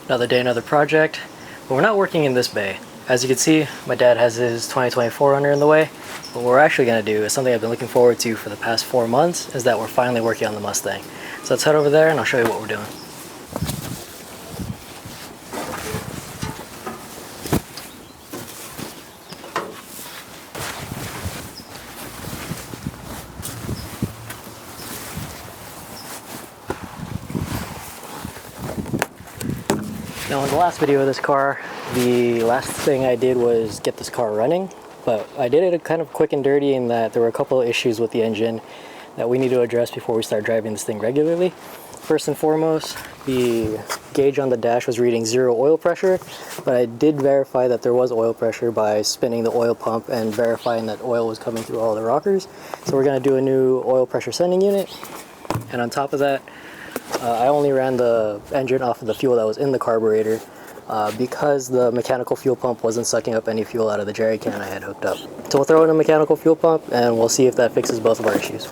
Another day, another project, but we're not working in this bay. As you can see, my dad has his 2024 runner in the way. What we're actually going to do is something I've been looking forward to for the past 4 months, is that we're finally working on the Mustang. So let's head over there and I'll show you what we're doing. Now in the last video of this car, the last thing I did was get this car running, but I did it kind of quick and dirty in that there were a couple of issues with the engine that we need to address before we start driving this thing regularly. First and foremost, the gauge on the dash was reading 0 oil pressure, but I did verify that there was oil pressure by spinning the oil pump and verifying that oil was coming through all the rockers. So we're going to do a new oil pressure sending unit, and on top of that, I only ran the engine off of the fuel that was in the carburetor because the mechanical fuel pump wasn't sucking up any fuel out of the jerry can I had hooked up. So we'll throw in a mechanical fuel pump and we'll see if that fixes both of our issues.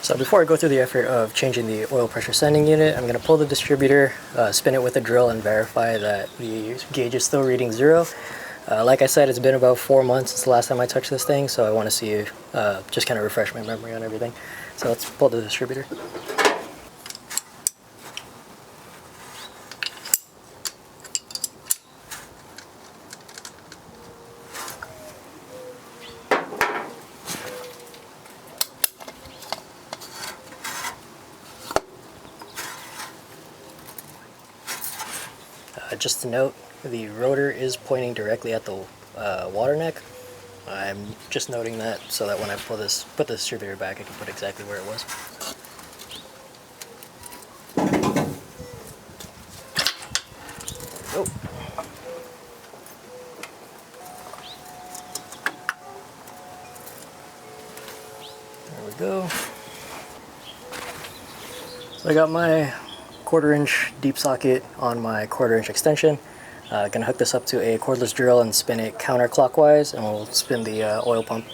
So before I go through the effort of changing the oil pressure sending unit, I'm going to pull the distributor, spin it with a drill, and verify that the gauge is still reading 0. Like I said, it's been about 4 months since the last time I touched this thing, so I want to see, just kind of refresh my memory on everything. So let's pull the distributor. Just to note, the rotor is pointing directly at the water neck. I'm just noting that so that when I put the distributor back, I can put exactly where it was. Oh. There we go. So I got my 1/4 inch deep socket on my 1/4 inch extension. Gonna hook this up to a cordless drill and spin it counterclockwise, and we'll spin the oil pump.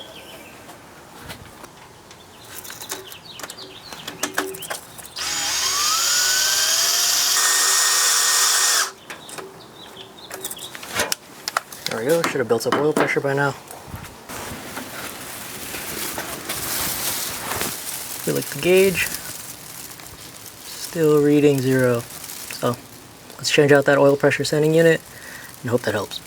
There we go, should have built up oil pressure by now. Feel like the gauge, still reading 0. So let's change out that oil pressure sending unit and hope that helps.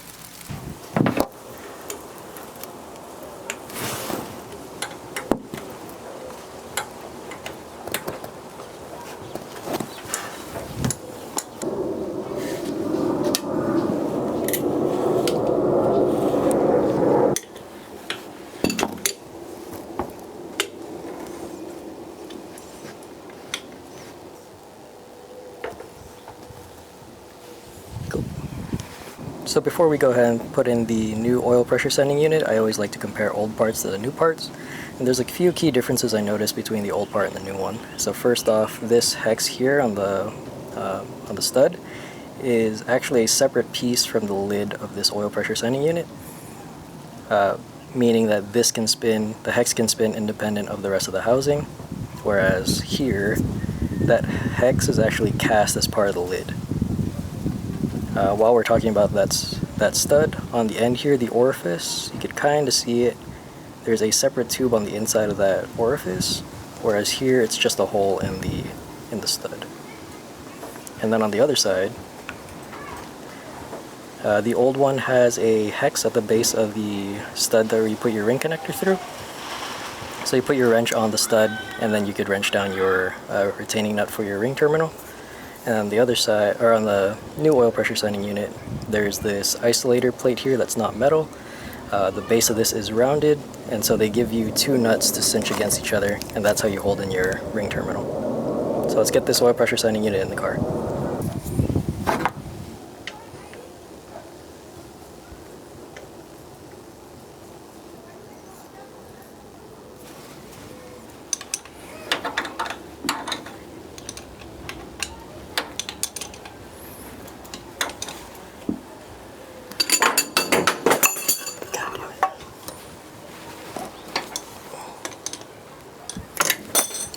So before we go ahead and put in the new oil pressure sending unit, I always like to compare old parts to the new parts. And there's a few key differences I noticed between the old part and the new one. So first off, this hex here on the stud is actually a separate piece from the lid of this oil pressure sending unit, meaning that this can spin, the hex can spin independent of the rest of the housing, whereas here, that hex is actually cast as part of the lid. While we're talking about that stud, on the end here, the orifice, you could kind of see it. There's a separate tube on the inside of that orifice, whereas here it's just a hole in the stud. And then on the other side, the old one has a hex at the base of the stud that you put your ring connector through. So you put your wrench on the stud, and then you could wrench down your retaining nut for your ring terminal. And on the other side, or on the new oil pressure sending unit, there's this isolator plate here that's not metal. The base of this is rounded, and so they give you 2 nuts to cinch against each other, and that's how you hold in your ring terminal. So let's get this oil pressure sending unit in the car.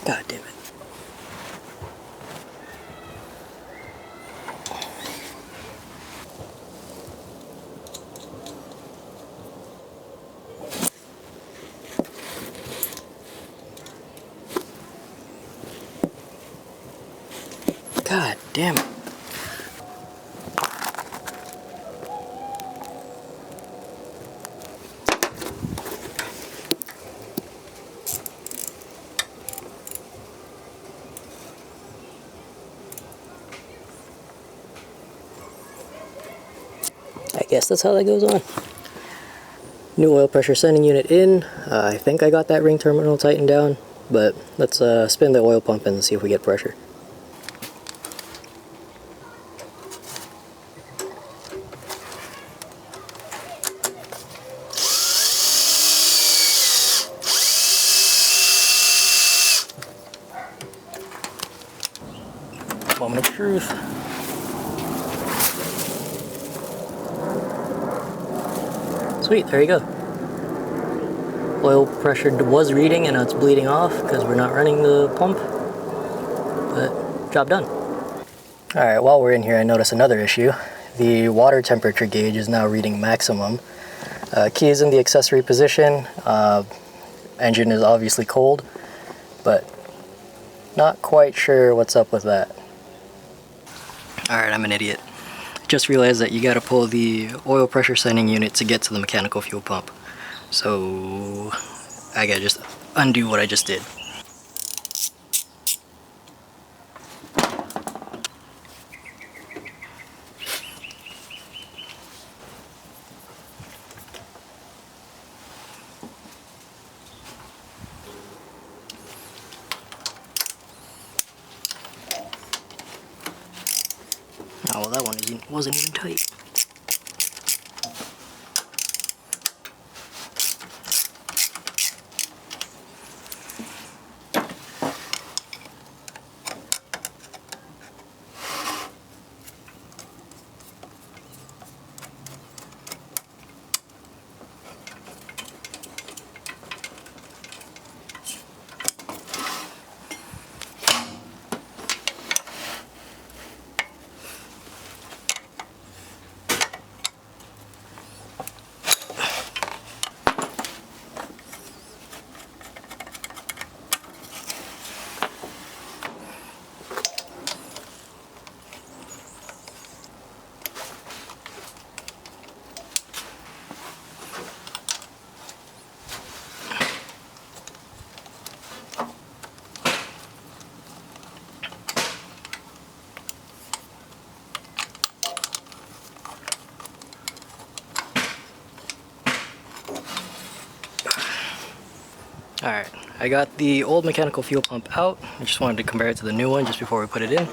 God damn it. God damn it. I guess that's how that goes on. New oil pressure sending unit in. I think I got that ring terminal tightened down, but let's spin the oil pump and see if we get pressure. Moment of truth. Sweet, there you go. Oil pressure was reading and now it's bleeding off because we're not running the pump, but job done. Alright, while we're in here I noticed another issue. The water temperature gauge is now reading maximum. Key is in the accessory position. Engine is obviously cold, but not quite sure what's up with that. Alright, I'm an idiot. Just realized that you gotta pull the oil pressure sending unit to get to the mechanical fuel pump. So I gotta just undo what I just did. Oh, well, that one wasn't even tight. Alright, I got the old mechanical fuel pump out. I just wanted to compare it to the new one just before we put it in.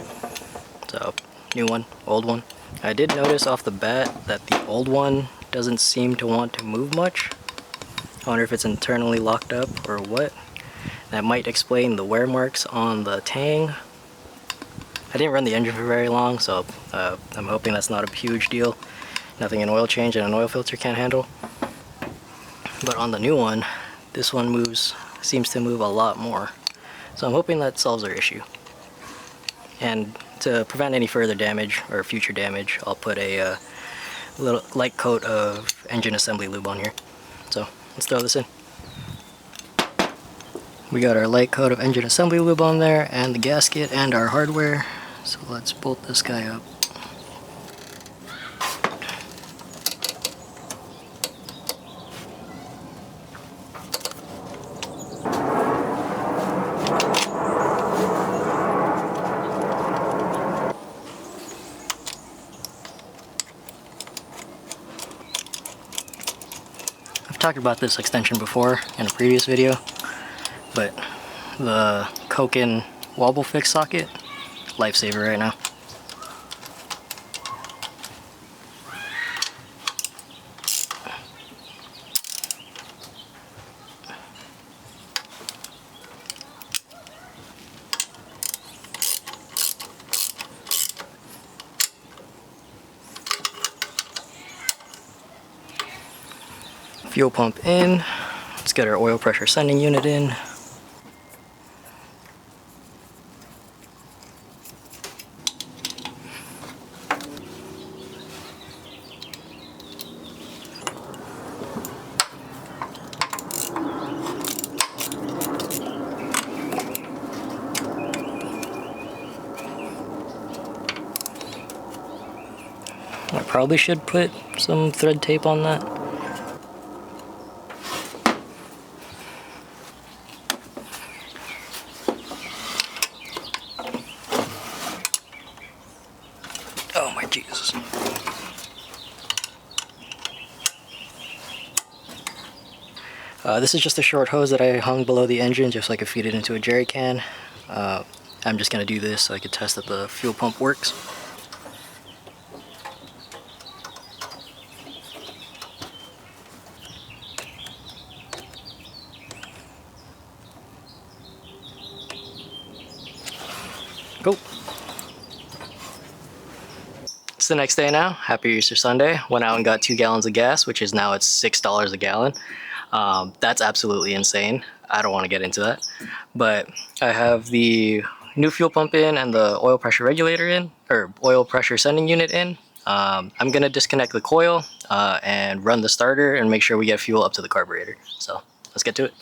So, new one, old one. I did notice off the bat that the old one doesn't seem to want to move much. I wonder if it's internally locked up or what. That might explain the wear marks on the tang. I didn't run the engine for very long, so I'm hoping that's not a huge deal. Nothing an oil change and an oil filter can't handle. But on the new one, this one seems to move a lot more. So I'm hoping that solves our issue. And to prevent any further damage or future damage, I'll put a little light coat of engine assembly lube on here. So let's throw this in. We got our light coat of engine assembly lube on there and the gasket and our hardware. So let's bolt this guy up. Talked about this extension before in a previous video, but the Koken wobble fix socket, lifesaver right now. Fuel pump in. Let's get our oil pressure sending unit in. I probably should put some thread tape on that. Oh my Jesus. This is just a short hose that I hung below the engine just so I could feed it into a jerry can. I'm just going to do this so I could test that the fuel pump works. Go! It's the next day now. Happy Easter Sunday. Went out and got 2 gallons of gas, which is now at $6 a gallon. That's absolutely insane. I don't want to get into that. But I have the new fuel pump in and the oil pressure regulator in, or oil pressure sending unit in. I'm going to disconnect the coil and run the starter and make sure we get fuel up to the carburetor. So let's get to it.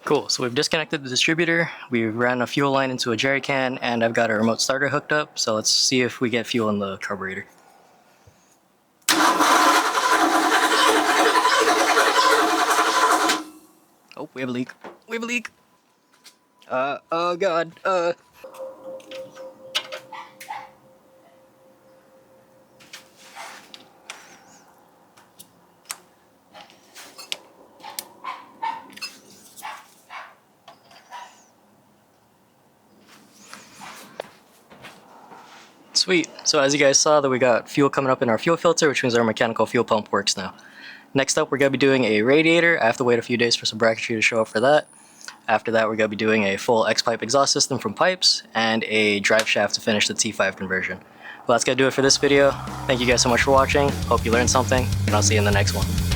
Cool, so we've disconnected the distributor, we ran a fuel line into a jerry can, and I've got a remote starter hooked up, so let's see if we get fuel in the carburetor. Oh, we have a leak. We have a leak! Oh god, Sweet. So as you guys saw, that we got fuel coming up in our fuel filter, which means our mechanical fuel pump works now. Next up, we're going to be doing a radiator. I have to wait a few days for some bracketry to show up for that. After that, we're going to be doing a full X-pipe exhaust system from pipes and a drive shaft to finish the T5 conversion. Well, that's going to do it for this video. Thank you guys so much for watching. Hope you learned something, and I'll see you in the next one.